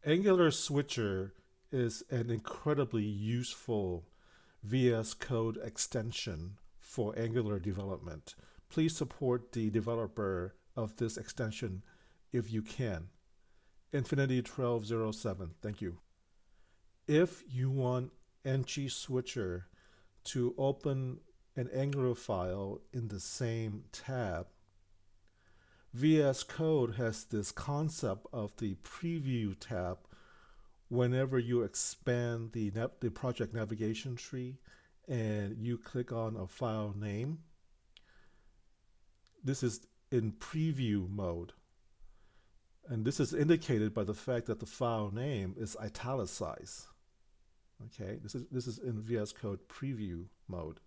Angular Switcher is an incredibly useful VS Code extension for Angular development. Please support the developer of this extension if you can. Infinity1207, thank you. If you want ng Switcher to open an Angular file in the same tab, VS Code has this concept of the preview tab whenever you expand the project navigation tree and you click on a file name. This is in preview mode. And this is indicated by the fact that the file name is italicized. Okay, this is in VS Code preview mode.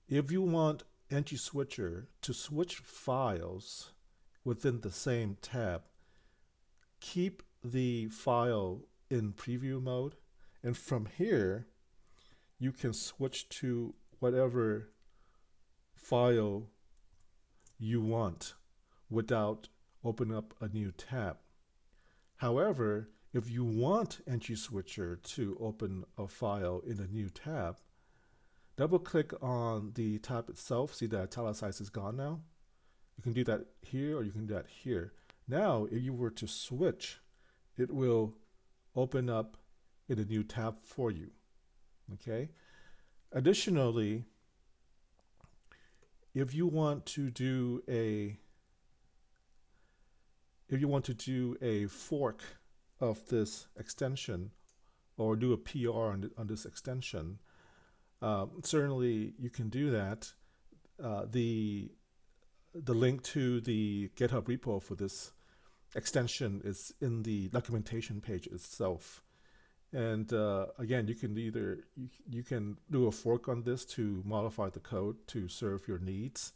If you want ng Switcher to switch files within the same tab, keep the file in preview mode, and from here you can switch to whatever file you want without opening up a new tab. However, if you want ng Switcher to open a file in a new tab, double click on the tab itself. See that italicized is gone now? You can do that here or you can do that here. Now, if you were to switch, it will open up in a new tab for you. Okay? Additionally, if you want to do a fork of this extension or do a PR on this extension, certainly you can do that. The link to the GitHub repo for this extension is in the documentation page itself. And again, you can you can do a fork on this to modify the code to serve your needs,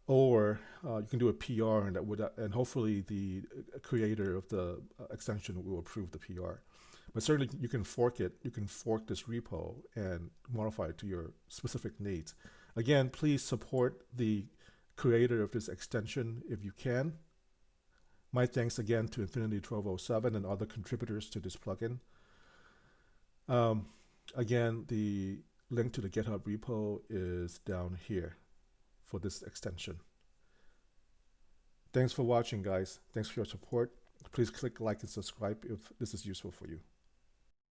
or you can do a PR, and hopefully the creator of the extension will approve the PR. But certainly you can fork it. You can fork this repo and modify it to your specific needs. Again, please support the creator of this extension if you can. My thanks again to Infinity1207 and other contributors to this plugin. Again, the link to the GitHub repo is down here for this extension. Thanks for watching, guys. Thanks for your support. Please click like and subscribe if this is useful for you.